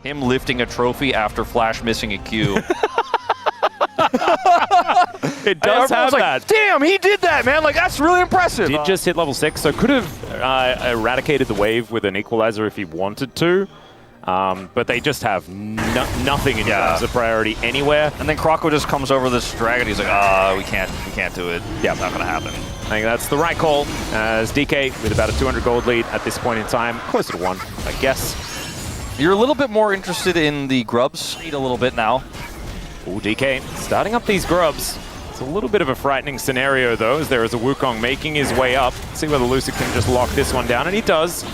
Him lifting a trophy after Flash missing a Q. It does have like, that. Damn, he did that, man. Like, that's really impressive. Did just hit level 6, so could have eradicated the wave with an equalizer if he wanted to. But they just have nothing in terms of priority anywhere. And then Croco just comes over this dragon. He's like, we can't do it. Yeah, it's not gonna happen. I think that's the right call, as DK with about a 200 gold lead at this point in time, closer to 1, I guess. You're a little bit more interested in the grubs. Need a little bit now. Ooh, DK starting up these grubs. It's a little bit of a frightening scenario though, as there is a Wukong making his way up. Let's see whether Lucid can just lock this one down, and he does.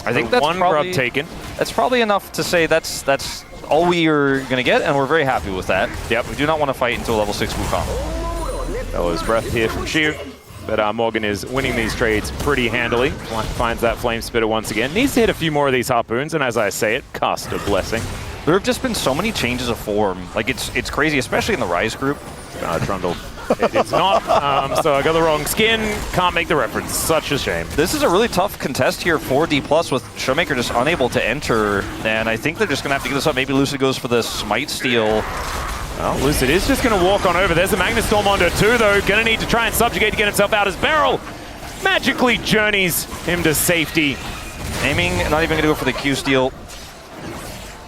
I think that's one probably, grub taken. That's probably enough to say that's all we are going to get, and we're very happy with that. Yep. We do not want to fight into a level 6 Wukong. Bellows breath here from Xiu, but Morgan is winning these trades pretty handily. Finds that Flame Spitter once again. Needs to hit a few more of these harpoons, and as I say it, cast a blessing. There have just been so many changes of form. Like, it's crazy, especially in the Rise group. Trundle. It's not, so I got the wrong skin. Can't make the reference. Such a shame. This is a really tough contest here for Dplus with Showmaker just unable to enter, and I think they're just going to have to give this up. Maybe Lucid goes for the Smite Steal. Well, Lucid is just going to walk on over. There's a Magnus Storm onto 2, though. Going to need to try and subjugate to get himself out as Beryl magically journeys him to safety. Aiming, not even going to go for the Q steal.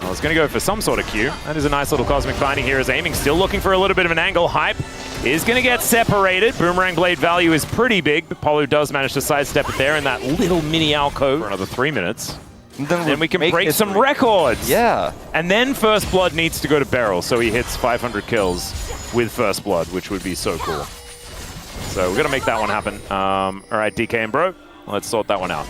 I was going to go for some sort of Q. That is a nice little Cosmic Binding here as Aiming still looking for a little bit of an angle. Hype is going to get separated. Boomerang Blade value is pretty big, but Polu does manage to sidestep it there in that little mini alcove for another 3 minutes. Then we can break some records. Yeah. And then First Blood needs to go to Beryl, so he hits 500 kills with First Blood, which would be so cool. So we're going to make that one happen. All right, DK and Bro, let's sort that one out.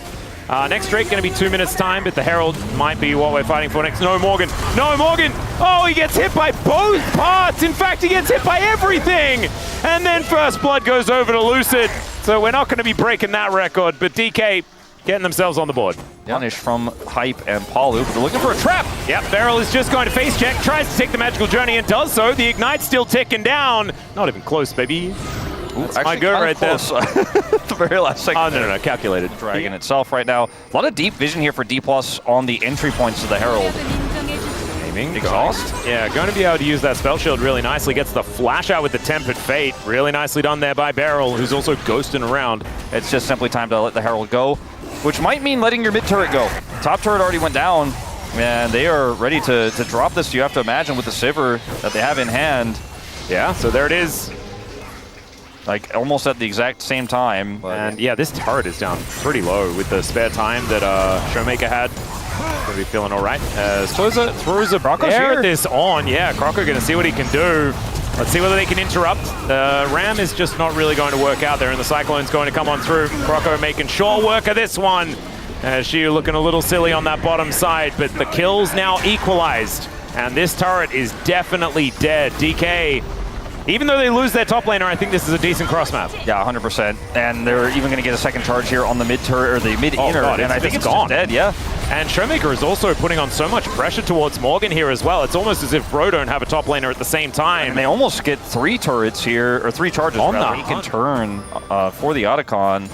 Next Drake going to be 2 minutes time, but the Herald might be what we're fighting for next. No Morgan. No Morgan. Oh, he gets hit by both parts. In fact, he gets hit by everything. And then First Blood goes over to Lucid. So we're not going to be breaking that record, but DK getting themselves on the board. Punish from Hype and Polu, but they're looking for a trap. Yep, Beryl is just going to face check, tries to take the magical journey and does so. The Ignite's still ticking down. Not even close, baby. That's my go right there. The very last second. Oh, no, calculated. Dragon itself right now. A lot of deep vision here for Dplus on the entry points to the Herald. Aiming. Exhaust? Yeah, going to be able to use that spell shield really nicely. Gets the flash out with the Tempered Fate. Really nicely done there by Beryl, who's also ghosting around. It's just simply time to let the Herald go, which might mean letting your mid turret go. Top turret already went down, and they are ready to drop this. You have to imagine with the Sivir that they have in hand. Yeah, so there it is. Like, almost at the exact same time. And yeah, this turret is down pretty low with the spare time that Showmaker had. Gonna be feeling all right. As throws a Croco this on. Yeah, Croco gonna see what he can do. Let's see whether they can interrupt. The Ram is just not really going to work out there, and the Cyclone's going to come on through. Croco making short work of this one. Xiu looking a little silly on that bottom side, but the kills now equalized. And this turret is definitely dead. DK, even though they lose their top laner, I think this is a decent cross map. Yeah, 100%. And they're even going to get a second charge here on the mid turret or the mid inner, and I think it's gone. Dead, yeah. And Showmaker is also putting on so much pressure towards Morgan here as well. It's almost as if Bro don't have a top laner at the same time. And they almost get 3 turrets here, or 3 charges on the can turn for the Otacon.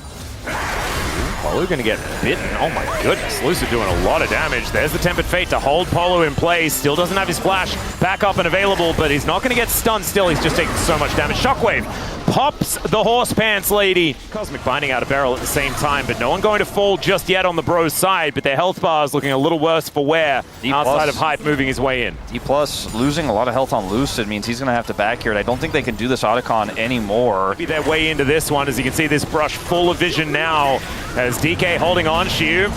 Polu gonna get bitten. Oh my goodness, Lucid doing a lot of damage. There's the Tempered Fate to hold Polu in place. Still doesn't have his flash back up and available, but he's not gonna get stunned still. He's just taking so much damage. Shockwave pops the horse pants lady. Cosmic Binding out of Beryl at the same time, but no one going to fall just yet on the Bros side, but their health bar is looking a little worse for wear outside of Hype moving his way in. Dplus losing a lot of health on Lucid means he's gonna have to back here, and I don't think they can do this Otacon anymore. Maybe their way into this one, as you can see this brush full of vision now, as DK holding on. Xiu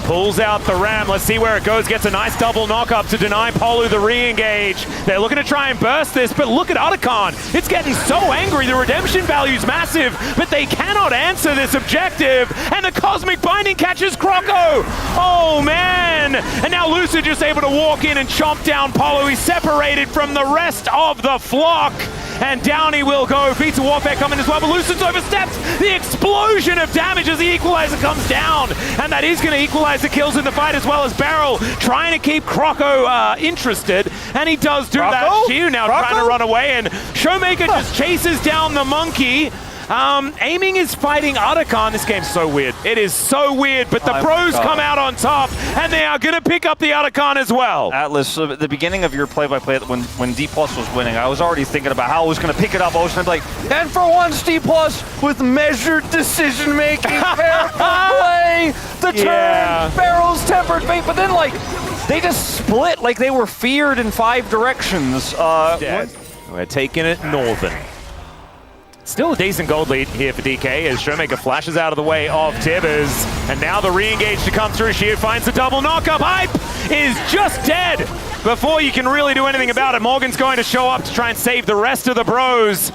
pulls out the Ram. Let's see where it goes. Gets a nice double knock-up to deny Polu the re-engage. They're looking to try and burst this, but look at Otacon. It's getting so angry. The redemption value's massive, but they cannot answer this objective. And the Cosmic Binding catches Croco. Oh, man. And now Lucid just able to walk in and chomp down Polu. He's separated from the rest of the flock. And down he will go. Beats of Warfare coming as well, but Lucid's overstepped the explosion of damage as the equalizer comes down. And that is going to equalize the kills in the fight, as well as Beryl trying to keep Croco interested. And he does do that. Xiu now trying to run away, and Showmaker just chases down the monkey. Aiming is fighting Otacon. This game's so weird. It is so weird, but the pros come out on top, and they are going to pick up the Otacon as well. Atlas, at the beginning of your play-by-play, when Dplus was winning, I was already thinking about how I was going to pick it up. I was going to be like, and for once, Dplus with measured decision-making, careful play, the turn, barrels, tempered fate, but then, like, they just split like they were feared in 5 directions. We're taking it northern. Still a decent gold lead here for DK as Showmaker flashes out of the way of Tibbers. And now the re-engage to come through. Shio finds the double knock-up. Hype is just dead before you can really do anything about it. Morgan's going to show up to try and save the rest of the bros.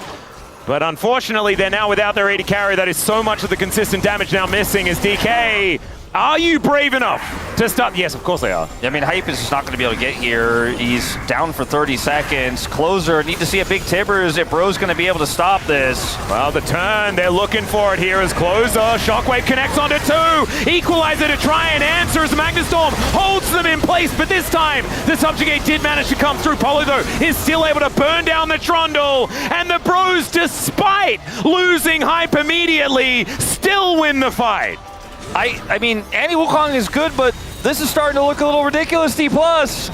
But unfortunately, they're now without their AD carry. That is so much of the consistent damage now missing as DK. Are you brave enough to stop? Yes, of course they are. I mean, Hype is just not going to be able to get here. He's down for 30 seconds. Closer, need to see a big Tibbers if Bro's going to be able to stop this. Well, the turn, they're looking for it here as Closer. Shockwave connects onto 2. Equalizer to try and answer as Magnustorm holds them in place. But this time, the Subjugate did manage to come through. Polo, though, is still able to burn down the Trundle. And the Bros, despite losing Hype immediately, still win the fight. I mean, anti-Wukong is good, but this is starting to look a little ridiculous, Dplus.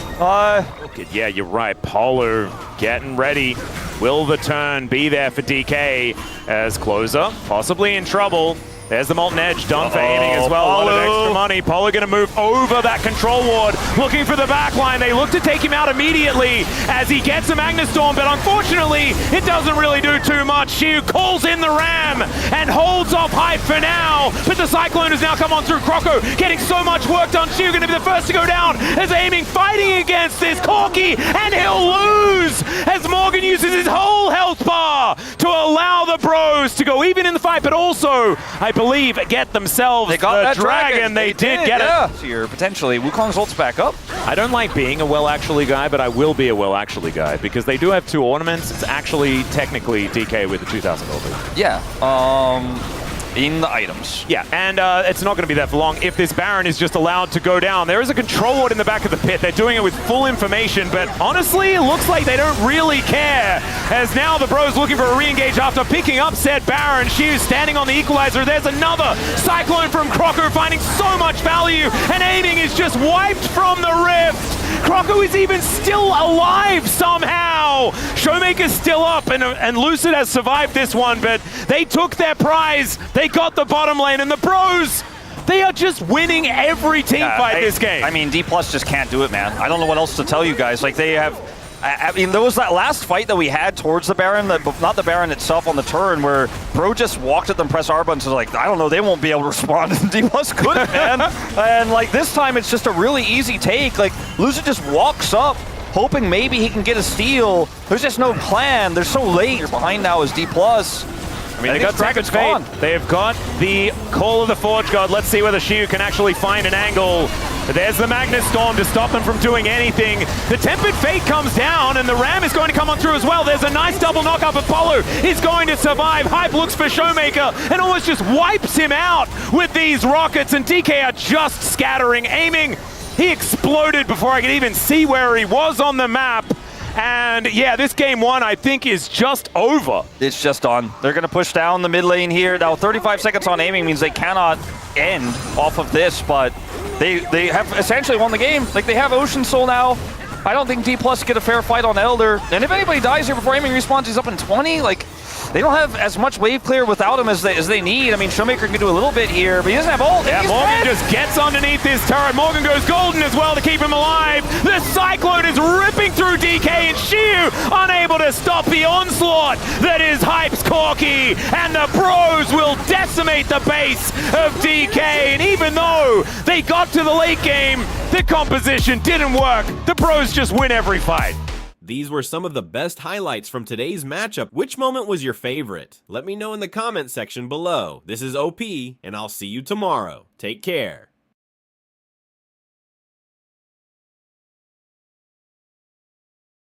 Yeah, you're right. Polo getting ready. Will the turn be there for DK as Closer possibly in trouble? There's the Molten Edge done for aiming as well. A lot of extra money. Polo going to move over that control ward, looking for the backline. They look to take him out immediately as he gets a Magnustorm, but unfortunately, it doesn't really do too much. Shiu calls in the Ram and holds off Hype for now, but the Cyclone has now come on through. Croco getting so much work done. Shiu going to be the first to go down as aiming, fighting against this Corki, and he'll lose as Morgan uses his whole health bar to allow the Bros to go even in the fight, but also, I believe, get themselves the dragon. They did get it. Here, potentially. Wukong's ult's back up. I don't like being a well-actually guy, but I will be a well-actually guy because they do have 2 ornaments. It's actually technically DK with the 2,000 gold. Yeah. In the items. Yeah, and it's not going to be that for long if this Baron is just allowed to go down. There is a control ward in the back of the pit. They're doing it with full information, but honestly, it looks like they don't really care. As now the Bros looking for a re-engage after picking up said Baron. Shiu standing on the equalizer. There's another Cyclone from Croco finding so much value, and aiming is just wiped from the rift. Croco is even still alive somehow. Showmaker's still up, and Lucid has survived this one, but they took their prize. They got the bottom lane, and the Bros, they are just winning every team fight this game. I mean, Dplus just can't do it, man. I don't know what else to tell you guys. Like, they have... I mean, there was that last fight that we had towards the Baron, not the Baron itself on the turn, where Bro just walked at them, press R buttons, and like, I don't know, they won't be able to respond. And Dplus couldn't, man. And like this time, it's just a really easy take. Like, Lucid just walks up, hoping maybe he can get a steal. There's just no plan. They're so late. Behind now is Dplus. I mean, they got Dragon's Fate. They have got the Call of the Forge God. Let's see whether Shiu can actually find an angle. But there's the Magnustorm to stop them from doing anything. The Tempered Fate comes down, and the Ram is going to come on through as well. There's a nice double knock-up. Apollo is going to survive. Hype looks for Showmaker and almost just wipes him out with these rockets, and DK are just scattering, aiming. He exploded before I could even see where he was on the map. And yeah, this game 1, I think, is just over. It's just done. They're going to push down the mid lane here. Now, 35 seconds on aiming means they cannot end off of this, but they have essentially won the game. Like, they have Ocean Soul now. I don't think Dplus get a fair fight on Elder. And if anybody dies here before aiming respawns, he's up in 20. Like, they don't have as much wave clear without him as they need. I mean, Showmaker can do a little bit here, but he doesn't have ult. Yeah, Morgan just gets underneath this turret. Morgan goes golden as well to keep him alive. The Cyclone is ripping through DK, and Shiu unable to stop the onslaught that is Hype's Corki. And the Bros will decimate the base of DK. And even though they got to the late game, the composition didn't work. The Bros just win every fight. These were some of the best highlights from today's matchup. Which moment was your favorite? Let me know in the comment section below. This is OP, and I'll see you tomorrow. Take care.